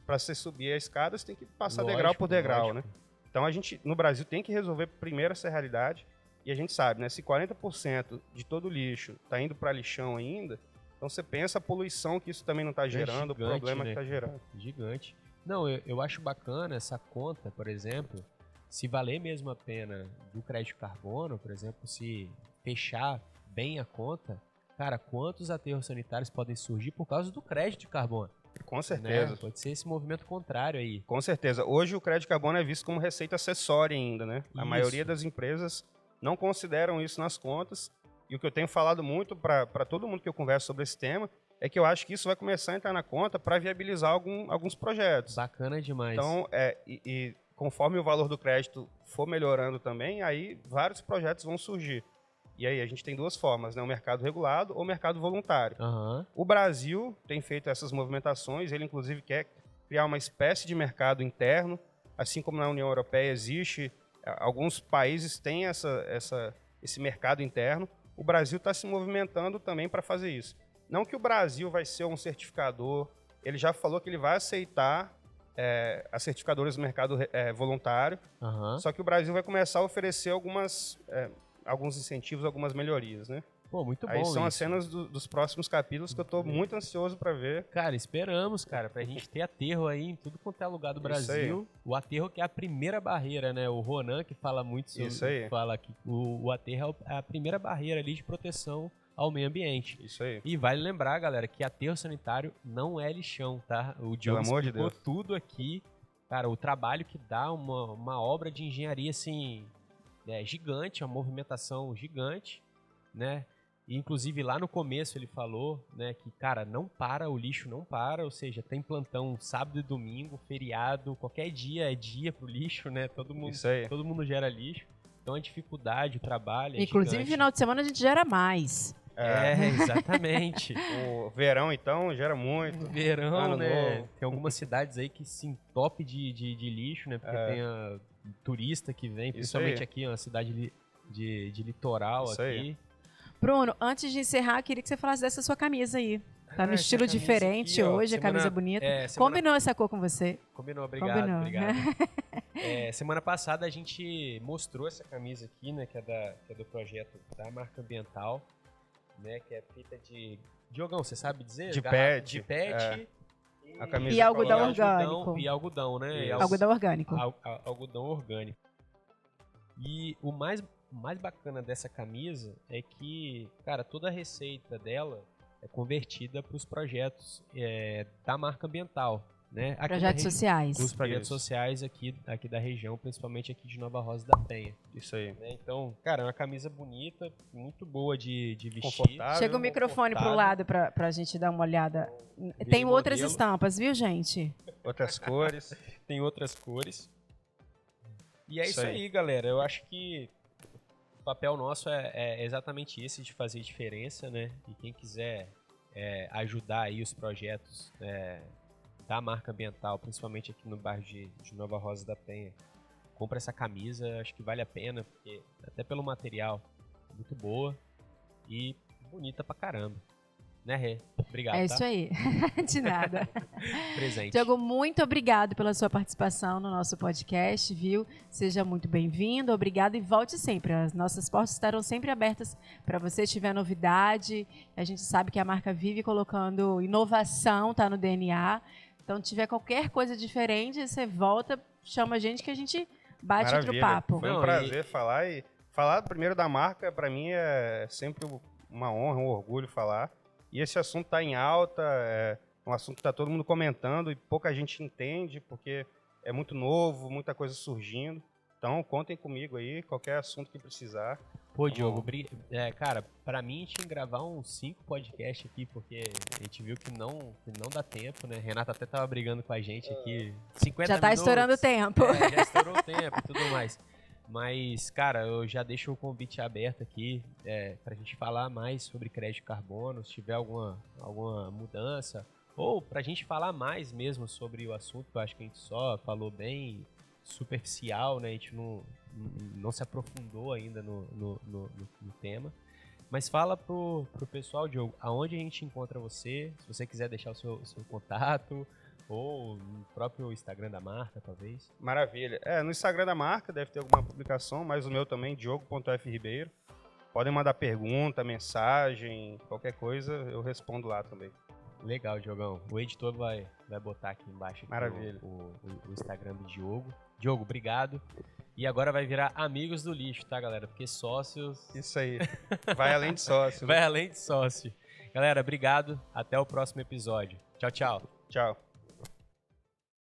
para você subir a escada, você tem que passar degrau por degrau, né? Então a gente, no Brasil, tem que resolver primeiro essa realidade. E a gente sabe, né? Se 40% de todo o lixo está indo para lixão ainda, então você pensa a poluição que isso também não está gerando, gigante, o problema, né, que está gerando. Gigante. Não, eu acho bacana essa conta, por exemplo, se valer mesmo a pena do crédito carbono, por exemplo, se fechar bem a conta, cara, quantos aterros sanitários podem surgir por causa do crédito de carbono? Com certeza. Né? Pode ser esse movimento contrário aí. Com certeza. Hoje o crédito de carbono é visto como receita acessória ainda, né? A maioria das empresas não consideram isso nas contas. E o que eu tenho falado muito para todo mundo que eu converso sobre esse tema é que eu acho que isso vai começar a entrar na conta para viabilizar alguns projetos. Bacana demais. Então, conforme o valor do crédito for melhorando também, aí vários projetos vão surgir. E aí a gente tem 2 formas, né? O mercado regulado ou o mercado voluntário. O Brasil tem feito essas movimentações, ele inclusive quer criar uma espécie de mercado interno, assim como na União Europeia existe, alguns países têm esse mercado interno, o Brasil está se movimentando também para fazer isso. Não que o Brasil vai ser um certificador, ele já falou que ele vai aceitar as certificadoras do mercado voluntário, só que o Brasil vai começar a oferecer alguns incentivos, algumas melhorias, né? Pô, muito bom. Aí são isso. as cenas dos próximos capítulos que eu tô muito ansioso para ver. Cara, esperamos, cara, pra gente ter aterro aí em tudo quanto é lugar do Brasil. O aterro que é a primeira barreira, né? O Ronan que fala muito sobre isso aí. Fala que o aterro é a primeira barreira ali de proteção ao meio ambiente. Isso aí. E vale lembrar, galera, que aterro sanitário não é lixão, tá? O Diogo amor de explicou Deus. tudo aqui. Cara, o trabalho que dá uma obra de engenharia, assim, gigante, uma movimentação gigante, né? E, inclusive, lá no começo ele falou, né, que, cara, o lixo não para, ou seja, tem plantão sábado e domingo, feriado, qualquer dia é dia pro lixo, né? Todo mundo gera lixo. Então a dificuldade, o trabalho é Inclusive, gigante. final de semana a gente gera mais. Exatamente. O verão, então, gera muito. No verão, Ano né? novo. Tem algumas cidades aí que se entope de lixo, né? Porque tem turista que vem, principalmente aqui, uma cidade de litoral. Isso aqui. aí. Bruno, antes de encerrar, queria que você falasse dessa sua camisa aí. Tá no estilo diferente aqui, ó, hoje, a camisa bonita. Combinou essa cor com você? Combinou, obrigado. Semana passada a gente mostrou essa camisa aqui, né? Que é do projeto da marca ambiental. né? Que é fita de... Diogão, você sabe dizer? De pet. De pet. A camisa E algodão colorada. orgânico. E algodão, né? Isso. Algodão orgânico. Algodão orgânico. E o mais bacana dessa camisa é que, cara, toda a receita dela é convertida para os projetos da marca ambiental, né? Aqui Projetos sociais. Os projetos Isso. sociais aqui da região, principalmente aqui de Nova Rosa da Penha. Isso aí. Né? Então, cara, é uma camisa bonita, muito boa de vestir. Confortável. Chega o microfone pro lado pra gente dar uma olhada. Tem Modelo. outras estampas, viu, gente? Outras cores. Tem outras cores. E é Isso isso aí. aí, galera. Eu acho que o papel nosso é exatamente esse, de fazer diferença, né? E quem quiser ajudar aí os projetos da marca ambiental, principalmente aqui no bairro de Nova Rosa da Penha, compra essa camisa, acho que vale a pena, porque até pelo material, muito boa e bonita pra caramba. Né, Rê? Obrigado, É isso aí. De nada. Presente. Tiago, muito obrigado pela sua participação no nosso podcast, viu? Seja muito bem-vindo, obrigado e volte sempre. As nossas portas estarão sempre abertas para você, se tiver novidade. A gente sabe que a marca vive colocando inovação, tá no DNA. Então, se tiver qualquer coisa diferente, você volta, chama a gente que a gente bate outro Maravilha. papo. Foi um prazer falar. E falar primeiro da marca, para mim, é sempre uma honra, um orgulho falar. E esse assunto está em alta, é um assunto que está todo mundo comentando e pouca gente entende, porque é muito novo, muita coisa surgindo. Então, contem comigo aí, qualquer assunto que precisar. Pô, Diogo, cara, pra mim tinha que gravar uns 5 podcasts aqui, porque a gente viu que não dá tempo, né? Renata até tava brigando com a gente aqui. 50 Já tá minutos. estourando o tempo. Já estourou o tempo e tudo mais. Mas, cara, eu já deixo o convite aberto aqui pra gente falar mais sobre crédito de carbono, se tiver alguma mudança, ou pra gente falar mais mesmo sobre o assunto, que eu acho que a gente só falou bem superficial, né? A gente não se aprofundou ainda no tema. Mas fala pro pessoal, Diogo, aonde a gente encontra você, se você quiser deixar o seu contato, ou no próprio Instagram da marca, talvez. Maravilha. No Instagram da marca deve ter alguma publicação, mas o meu também, diogo.fribeiro. Podem mandar pergunta, mensagem, qualquer coisa, eu respondo lá também. Legal, Diogão. O editor vai botar aqui embaixo aqui Maravilha. o Instagram do Diogo. Diogo, obrigado. E agora vai virar amigos do lixo, tá, galera? Porque sócios... Isso aí. Vai além de sócio. Vai além de sócio. Galera, obrigado. Até o próximo episódio. Tchau, tchau. Tchau.